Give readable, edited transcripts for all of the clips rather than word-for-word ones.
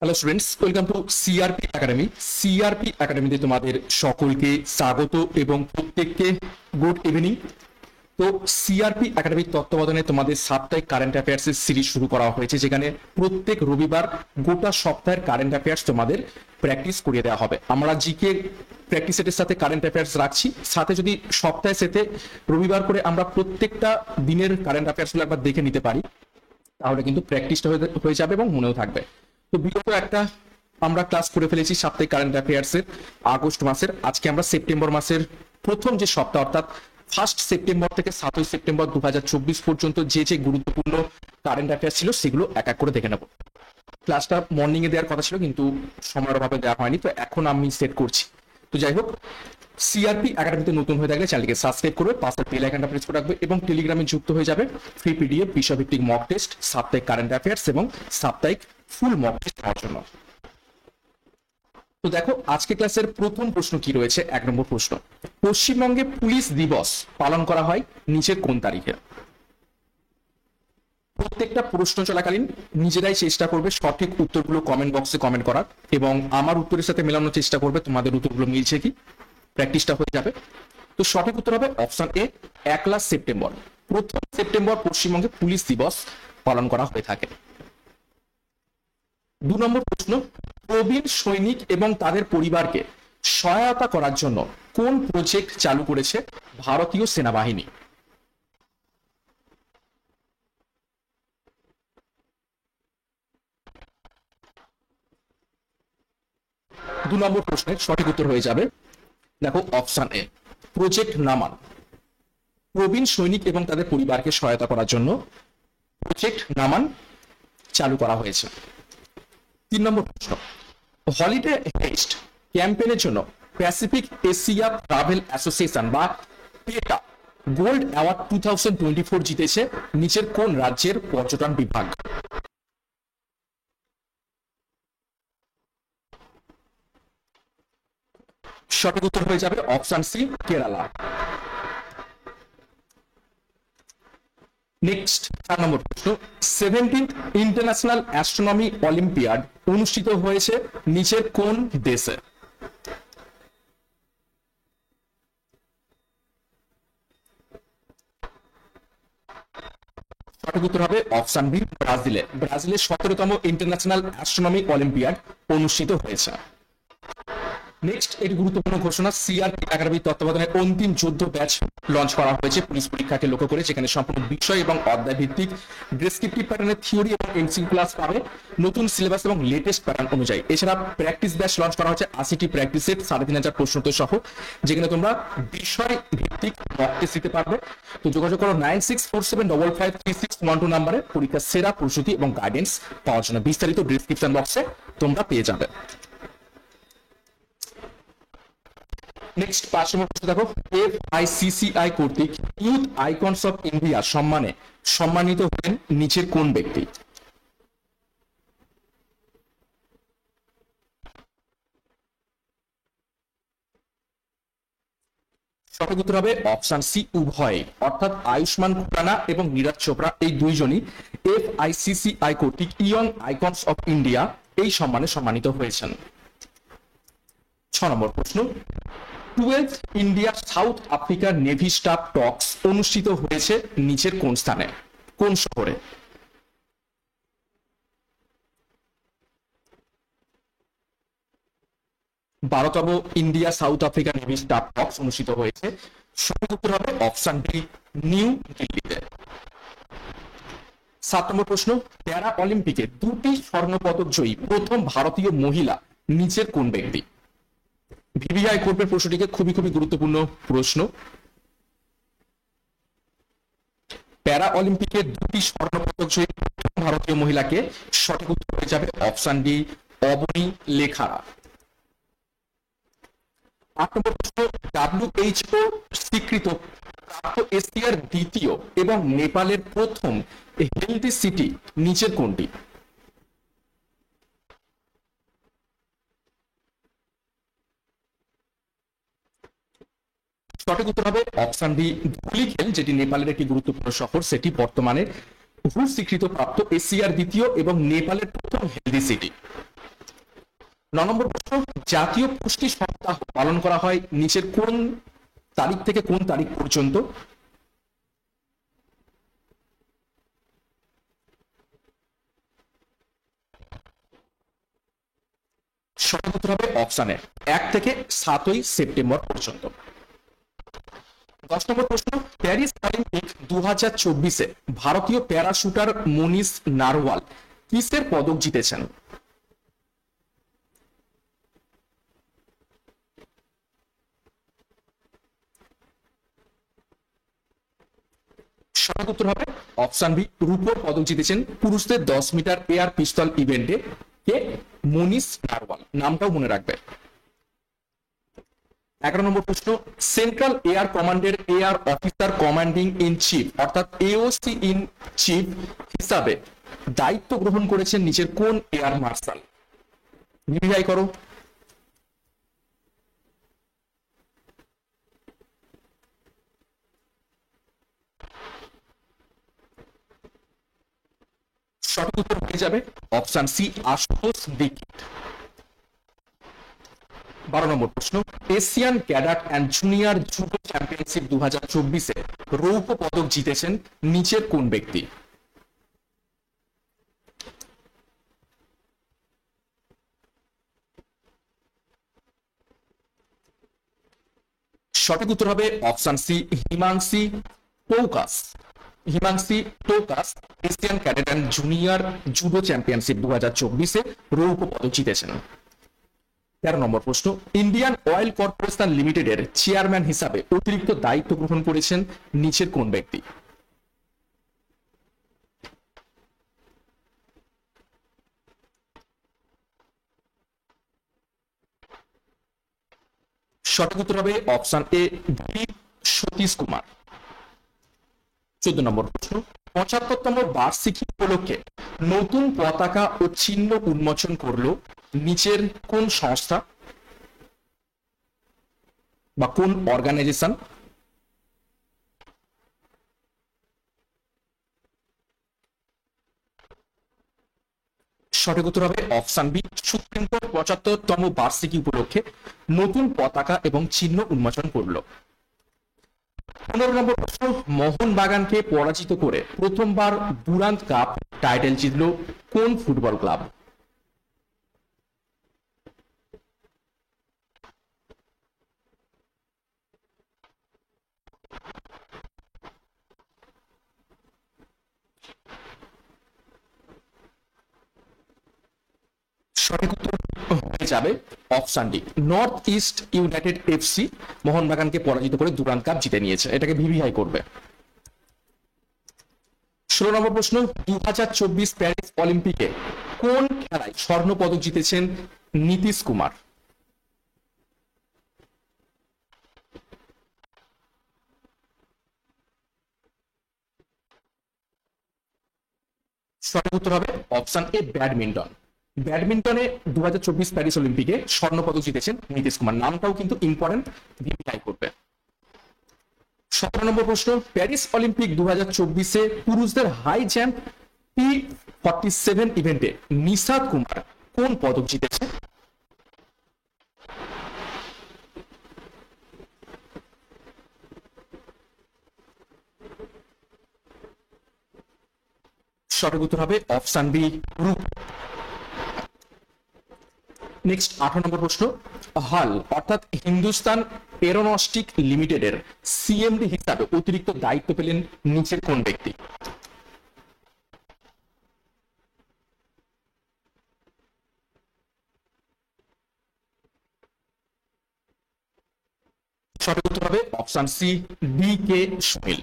Hello students, welcome to CRP academy. CRP একাডেমিতে তোমাদের সকলকে স্বাগত এবং প্রত্যেককে গুড ইভিনিং। তো সিআরপি একাডেমির তত্ত্বাবধানে তোমাদের সাপ্তাহিক কারেন্ট অ্যাফেয়ার্সের সিরিজ শুরু করা হয়েছে, যেখানে প্রত্যেক রবিবার গোটা সপ্তাহের কারেন্ট অ্যাফেয়ার্স তোমাদের প্র্যাকটিস করিয়ে দেওয়া হবে। আমরা জিকে প্র্যাকটিস সেটের সাথে কারেন্ট অ্যাফেয়ার্স রাখছি, সাথে যদি সপ্তাহে সেটে রবিবার করে আমরা প্রত্যেকটা দিনের কারেন্ট অ্যাফেয়ার্সগুলো একবার দেখে নিতে পারি, তাহলে কিন্তু প্র্যাকটিসটা হয়ে যাবে এবং মনেও থাকবে। তো বিগত একটা আমরা ক্লাস করে ফেলেছি সাপ্তাহিক কারেন্ট অ্যাফেয়ার্স এর আগস্ট মাসের। আজকে আমরা সেপ্টেম্বর মাসের প্রথম যে সপ্তাহ, অর্থাৎ 1 সেপ্টেম্বর থেকে 7 সেপ্টেম্বর 2024 পর্যন্ত যে যে গুরুত্বপূর্ণ কারেন্ট অ্যাফেয়ার্স ছিল সেগুলো এক এক করে দেখে নেব। ক্লাসটা মর্নিং এ দেওয়ার কথা ছিল, কিন্তু সময়ের অভাবে দেওয়া হয়নি, তো এখন আমি সেট করছি। তো যাই হোক, সিআরপি একাডেমিতে নতুন হয়ে থাকলে চ্যানেলকে সাবস্ক্রাইব করবে, পাশের বেল আইকনটা প্রেস করে রাখবে এবং টেলিগ্রামে যুক্ত হয়ে যাবে। ফ্রি পিডিএফ, বিষয়ভিত্তিক মক টেস্ট, সাপ্তাহিক কারেন্ট অ্যাফেয়ার্স এবং সাপ্তাহিক ফুল মক টেস্ট পাওয়ার জন্য। তো দেখো, আজকে ক্লাসের প্রথম প্রশ্ন কি রয়েছে। 1 নম্বর প্রশ্ন, পশ্চিমবঙ্গে পুলিশ দিবস পালন করা হয় নিচের কোন তারিখে? প্রত্যেকটা প্রশ্ন চলাকালীন নিজেরাই চেষ্টা করবে সঠিক উত্তরগুলো কমেন্ট বক্সে কমেন্ট করার, এবং আমার উত্তরের সাথে মেলানোর চেষ্টা করবে তোমাদের উত্তরগুলো মিলছে কি, প্র্যাকটিসটা হয়ে যাবে। তো সঠিক উত্তর হবে অপশন এ, 1 সেপ্টেম্বর। 1 সেপ্টেম্বর পশ্চিমবঙ্গে পুলিশ দিবস পালন করা হয়ে থাকে। 2 নম্বর প্রশ্ন, প্রবীণ সৈনিক এবং তাদের পরিবারকে সহায়তা করার জন্য কোন প্রজেক্ট চালু করেছে ভারতীয় সেনাবাহিনী? দু নম্বর প্রশ্নের সঠিক উত্তর হয়ে যাবে, দেখো অপশন এ, প্রজেক্ট নামান। প্রবীণ সৈনিক এবং তাদের পরিবারকে সহায়তা করার জন্য প্রজেক্ট নামান চালু করা হয়েছে। 3 নম্বর প্রশ্ন, হলিডে হেস্ট ক্যাম্পেইনের জন্য প্যাসিফিক এশিয়া ট্রাভেল অ্যাসোসিয়েশন বা পেটা গোল্ড অ্যাওয়ার্ড 2024 জিতেছে নিচের কোন রাজ্যের পর্যটন বিভাগ? সঠিক উত্তর হয়ে যাবে অপশন সি, কেরালা। নেক্সট 4 নম্বর প্রশ্ন, 17th ইন্টারন্যাশনাল অ্যাস্ট্রোনমি অলিম্পিয়াড অনুষ্ঠিত হয়েছে নিচের কোন দেশে? সঠিক উত্তর হবে অপশন বি, ব্রাজিলে। ব্রাজিলে 17তম ইন্টারন্যাশনাল অ্যাস্ট্রোনমি অলিম্পিয়াড অনুষ্ঠিত হয়েছে। নেক্সট, এটি গুরুত্বপূর্ণ ঘোষণা, সিআরপি একাডেমির তত্ত্বাবধানে অন্তিম যুদ্ধ ব্যাচ লঞ্চ করা হয়েছে পুলিশ পরীক্ষাকে লক্ষ্য করে, যেখানে সম্পূর্ণ বিষয় এবং অধ্যায় ভিত্তিক ডেসক্রিপটিভ প্যাটার্নের থিওরি এবং এমসিকিউ ক্লাস পাবে নতুন সিলেবাস এবং লেটেস্ট প্যাটার্ন অনুযায়ী। এছাড়া প্র্যাকটিস ব্যাচ লঞ্চ করা হচ্ছে 80টি প্র্যাকটিস সেট 3500 প্রশ্ন সহ, যেখানে তোমরা বিষয় ভিত্তিক মক টেস্ট দিতে পারবে। তো যোগাযোগ করো 9647553612 নম্বরে পরীক্ষার সেরা প্রস্তুতি এবং গাইডেন্স পাওয়ার জন্য। বিস্তারিত ডেসক্রিপশন বক্সে তোমরা পেয়ে যাবে। নেক্সট 5 নম্বর প্রশ্ন দেখো, এফআইসিসিআই কর্তৃক ইউথ আইকনস অফ ইন্ডিয়া সম্মানে সম্মানিত হলেন নিচের কোন ব্যক্তি? সঠিক উত্তর হবে অপশন সি, উভয়। অর্থাৎ আয়ুষ্মান খুরানা এবং নীরজ চোপড়া এই দুইজনই এফআইসিসিআই কর্তৃক ইয়ং আইকনস অফ ইন্ডিয়া এই সম্মানে সম্মানিত হয়েছেন। 6 নম্বর প্রশ্ন, 12th ইন্ডিয়া সাউথ আফ্রিকার নেভি স্টাফ টক্স অনুষ্ঠিত হয়েছে নিচের কোন স্থানে, কোন শহরে? বারোতম India South Africa navy staff talks অনুষ্ঠিত হয়েছে। সঠিক উত্তর হবে অপশন ডি, নিউ দিল্লিতে। 7 নম্বর প্রশ্ন, প্যারা অলিম্পিকে 2টি স্বর্ণ পদক জয়ী প্রথম ভারতীয় মহিলা নিচের কোন ব্যক্তি? ভিভিআই করবে প্রশ্নটিকে, খুবই খুবই গুরুত্বপূর্ণ প্রশ্ন। প্যারা অলিম্পিকে 2টি স্বর্ণ পদক জয়ী প্রথম ভারতীয় মহিলাকে, সঠিক উত্তর হয়ে যাবে অপশন ডি, অবনী লেখারা। 8 নম্বর প্রশ্ন, WHO স্বীকৃত প্রাপ্ত এশিয়ার দ্বিতীয় এবং নেপালের প্রথম হেলথি সিটি নিচের কোনটি? সঠিক উত্তর হবে অপশন বি, ধুলিখেল, যেটি নেপালের একটি গুরুত্বপূর্ণ শহর। সেটি বর্তমানে হু স্বীকৃত প্রাপ্ত এশিয়ার দ্বিতীয় এবং নেপালের প্রথম হেলথি সিটি। নম্বর প্রশ্ন, জাতীয় পুষ্টি সপ্তাহ পালন করা হয় নিচের কোন তারিখ থেকে কোন তারিখ পর্যন্ত? সঠিক উত্তর হবে অপশানে 1 থেকে 7 সেপ্টেম্বর পর্যন্ত। 10 নম্বর প্রশ্ন, প্যারিস অলিম্পিক 2024-এ ভারতীয় প্যারাশুটার মনীষ নারওয়াল কিসের পদক জিতেছেন? সঠিক উত্তর হবে অপশন বি, রূপোর পদক জিতেছেন পুরুষদের 10 মিটার এয়ার পিস্তল ইভেন্টে কে? মনীষ নারওয়াল, নামটাও মনে রাখবে। 11 নম্বর প্রশ্ন, সেন্ট্রাল এয়ার কমান্ডের air officer commanding in chief অর্থাৎ এওসি ইন চিফ হিসাবে দায়িত্ব গ্রহণ করেছেন নিচের কোন এয়ার মার্শাল? নির্ণয় করো। সঠিক উত্তর হয়ে যাবে option C, Ashutosh Dixit. 12 number প্রশ্ন, Asian cadet and junior judo championship 2024-এ রৌপ্য পদক জিতেছেন নিচের কোন ব্যক্তি? সঠিক উত্তর হবে option C, Himanshi Tokas. Himanshi Tokas Asian cadet and junior judo championship 2024-এ রৌপ্য পদক জিতেছেন। 13 নম্বর প্রশ্ন, ইন্ডিয়ান অয়েল কর্পোরেশন লিমিটেডের চেয়ারম্যান হিসাবে অতিরিক্ত দায়িত্ব গ্রহণ করেছেন নিচের কোন ব্যক্তি? সঠিক উত্তর হবে অপশন এ, ভি সতীশ কুমার। 14 নম্বর প্রশ্ন, 75তম বার্ষিকী উপলক্ষে নতুন পতাকা ও চিহ্ন উন্মোচন করলো নিচের কোন সংস্থা বা কোন অর্গানাইজেশন? সঠিক উত্তর হবে অপশন বি, সুপ্রিম কোর্ট 75তম বার্ষিকী উপলক্ষে নতুন পতাকা এবং চিহ্ন উন্মোচন করলো। 15 নম্বর প্রশ্ন, মোহনবাগানকে পরাজিত করে প্রথমবার ডুরান্ড কাপ টাইটেল জিতল কোন ফুটবল ক্লাব? সঠিক উত্তর হয়ে যাবে option D, North East United FC মোহনবাগানকে পরাজিত করে ডুরান্ড কাপ জিতে নিয়েছে, এটাকে ভিভিআই করবে। 16 নম্বর প্রশ্ন, 2024 প্যারিস অলিম্পিকে কোন খেলায় স্বর্ণ পদক জিতেছেন নীতিশ কুমার? সঠিক উত্তর হবে অপশন এ, ব্যাডমিন্টন। ব্যাডমিন্টনে 2024 প্যারিস অলিম্পিকে স্বর্ণ পদক জিতেছেন নীতিশ কুমার, নামটাও কিন্তু ইম্পর্টেন্ট, ভিভিআই করবে। 17 নম্বর প্রশ্ন, প্যারিস অলিম্পিক 2024-এ পুরুষদের হাই জাম্প P47 ইভেন্টে নিশাদ কুমার কোন পদক জিতেছে? সঠিক উত্তর হবে অপশন বি, রূপ। নেক্সট 18 নম্বর প্রশ্ন, হাল অর্থাৎ হিন্দুস্তান এরোনস্টিক লিমিটেডের সিএমডি হিসাবে অতিরিক্ত দায়িত্ব পেলেন নিচের কোন ব্যক্তি? সঠিক উত্তর হবে অপশন সি, ডি কে সুনীল।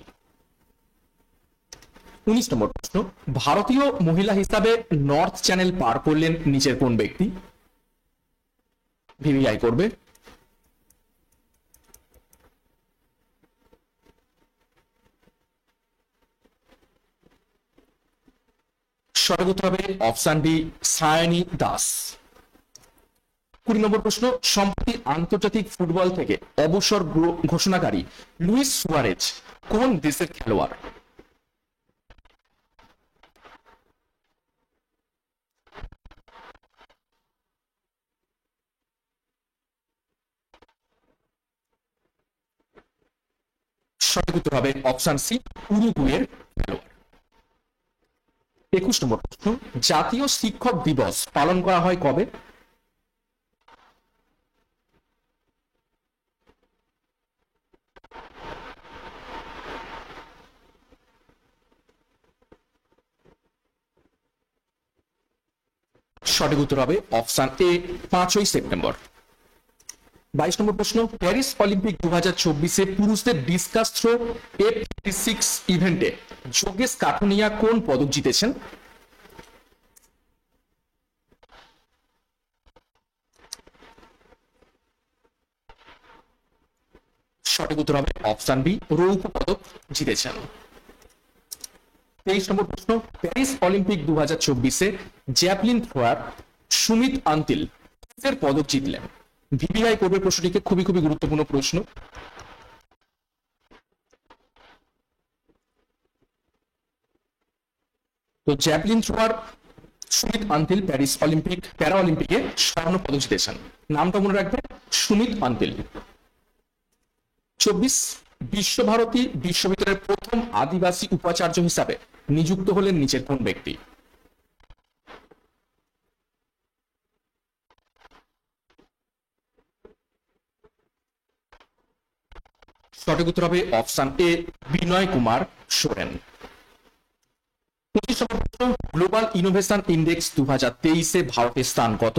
19 নম্বর প্রশ্ন, ভারতীয় মহিলা হিসাবে নর্থ চ্যানেল পার করলেন নিচের কোন ব্যক্তি? ভিভিআই করবে। সঠিক উত্তর হবে অপশন ডি, সায়নী দাস। 20 নম্বর প্রশ্ন, সম্প্রতি আন্তর্জাতিক ফুটবল থেকে অবসর ঘোষণাকারী লুইস সুয়ারেজ কোন দেশের খেলোয়াড়? সঠিক উত্তর হবে অপশন সি, উরুগুয়ের খেলোয়াড়। 21 নম্বর প্রশ্ন, জাতীয় শিক্ষক দিবস পালন করা হয় কবে? সঠিক উত্তর হবে অপশন এ, 5ই সেপ্টেম্বর। 22 নম্বর প্রশ্ন, প্যারিস অলিম্পিক 2024-এ পুরুষদের ডিসকাস থ্রো F36 ইভেন্টে যোগেশ কাঠুনিয়া কোন পদক জিতেছেন? সঠিক উত্তর হবে অপশন বি, রৌপ্য পদক জিতেছেন। 23 নম্বর প্রশ্ন, প্যারিস অলিম্পিক 2024-এ জ্যাভলিন থ্রোয়ার সুমিত আন্তিল কিসের পদক জিতলেন? ভিভিআই করবে প্রশ্নটিকে, খুবই খুবই গুরুত্বপূর্ণ প্রশ্ন। তো javelin thrower Sumit Antil Paris Olympic প্যারা অলিম্পিকে স্বর্ণ পদক জিতেছেন। নামটা মনে রাখবেন, সুমিত আন্তিল। 24, বিশ্বভারতী বিশ্ববিদ্যালয়ের প্রথম আদিবাসী উপাচার্য হিসাবে নিযুক্ত হলেন নিচের কোন ব্যক্তি? সঠিক উত্তর হবে অপশন এ, বিনয় কুমার সোরেন। 25 নম্বর প্রশ্ন, গ্লোবাল ইনোভেশন ইন্ডেক্স 2023-এ ভারতের স্থান কত?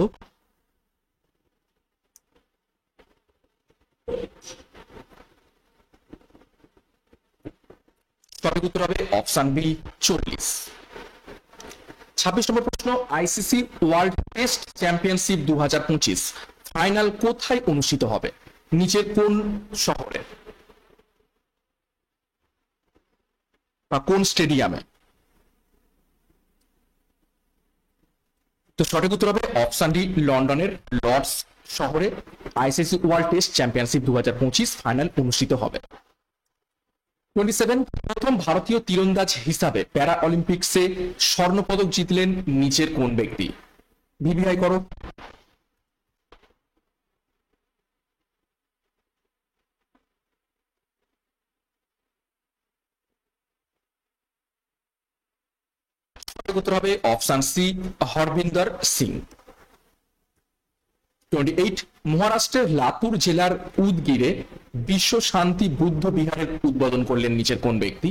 সঠিক উত্তর হবে অপশন বি, 40। 26 নম্বর প্রশ্ন, ICC world test championship 2025 final কোথায় অনুষ্ঠিত হবে? নিচের কোন শহরে বা কোন স্টেডিয়ামে? তো সঠিক উত্তর হবে অপশন ডি, লন্ডনের লর্ডস শহরে ICC world test championship 2025 final অনুষ্ঠিত হবে। 27, প্রথম ভারতীয় তীরন্দাজ হিসাবে প্যারা অলিম্পিক্সে স্বর্ণ পদক জিতলেন নিচের কোন ব্যক্তি? ভিভিআই করো। সঠিক উত্তর হবে অপশন সি, হরবিন্দর সিং। 28, মহারাষ্ট্রের লাতুর জেলার উদগিরে বিশ্ব শান্তি বুদ্ধ বিহারের উদ্বোধন করলেন নিচের কোন ব্যক্তি?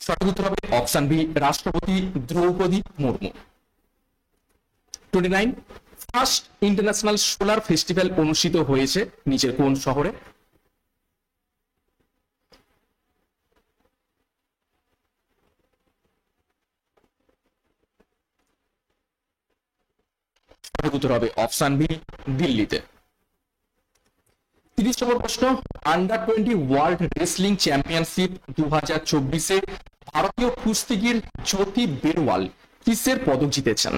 সঠিক উত্তর হবে অপশন বি, রাষ্ট্রপতি Droupadi Murmu. 29, first international solar festival অনুষ্ঠিত হয়েছে নিচের কোন শহরে? সঠিক উত্তর হবে অপশন বি, দিল্লিতে। 30 নম্বর প্রশ্ন, আন্ডার 20 ওয়ার্ল্ড রেসলিং চ্যাম্পিয়নশিপ 2024-এ ভারতীয় কুস্তিগির জ্যোতি বেরওয়াল কিসের পদক জিতেছেন?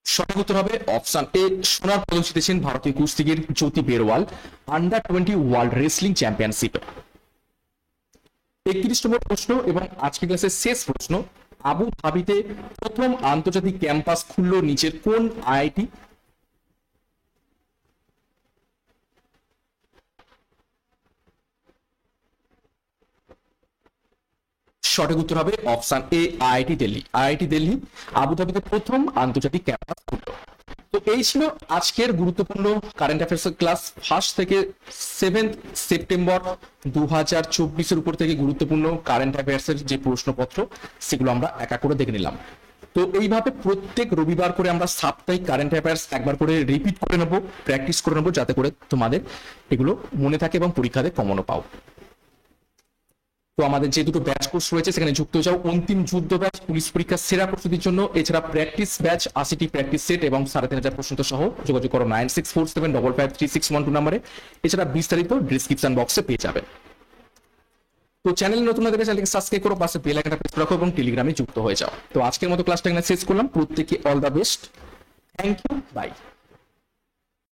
সঠিক উত্তর হবে অপশন এ, সোনার পদক জিতেছেন ভারতীয় কুস্তিগির জ্যোতি বেরওয়াল আন্ডার 20 ওয়ার্ল্ড রেসলিং চ্যাম্পিয়নশিপে। 31 নম্বর প্রশ্ন এবং আজকের ক্লাসের শেষ প্রশ্ন, আবু ধাবিতে প্রথম আন্তর্জাতিক ক্যাম্পাস খুলল নিচের কোন আইআইটি? সঠিক উত্তর হবে option A, IIT Delhi. IIT Delhi আবুধাবিতে প্রথম আন্তর্জাতিক ক্যাম্পাস খুলল। তো এই ছিল আজকের গুরুত্বপূর্ণ কারেন্ট অ্যাফেয়ার্স ক্লাস। 1 থেকে 7 সেপ্টেম্বর 2024-এর উপর থেকে গুরুত্বপূর্ণ কারেন্ট অ্যাফেয়ার্সের যে প্রশ্নপত্র সেগুলো আমরা এক এক করে দেখে নিলাম। তো এইভাবে প্রত্যেক রবিবার করে আমরা সাপ্তাহিক কারেন্ট অ্যাফেয়ার্স একবার করে রিপিট করে নেবো, প্র্যাকটিস করে নেবো, যাতে করে তোমাদের এগুলো মনে থাকে এবং পরীক্ষাতে কমনও পাও। তো আমাদের যে দুটো ব্যাচ কোর্স রয়েছে সেখানে যুক্ত হয়ে যাও। অন্তিম যুদ্ধ ব্যাচ পুলিশ পরীক্ষার সেরা প্রস্তুতির জন্য, এছাড়া প্র্যাকটিস ব্যাচ 80টি প্র্যাকটিস সেট এবং 3500 প্রশ্ন সহ যোগাযোগ করো 9647553612 নম্বরে। এছাড়া বিস্তারিত ডিসক্রিপশন বক্সে পেয়ে যাবে। তো চ্যানেল নতুন হলে চ্যানেলকে সাবস্ক্রাইব করো, পাশে বেল আইকনটা প্রেস রাখো এবং টেলিগ্রামে যুক্ত হয়ে যাও। তো আজকের মতো ক্লাসটা এখানে শেষ করলাম। প্রত্যেককে all the best, thank you, by.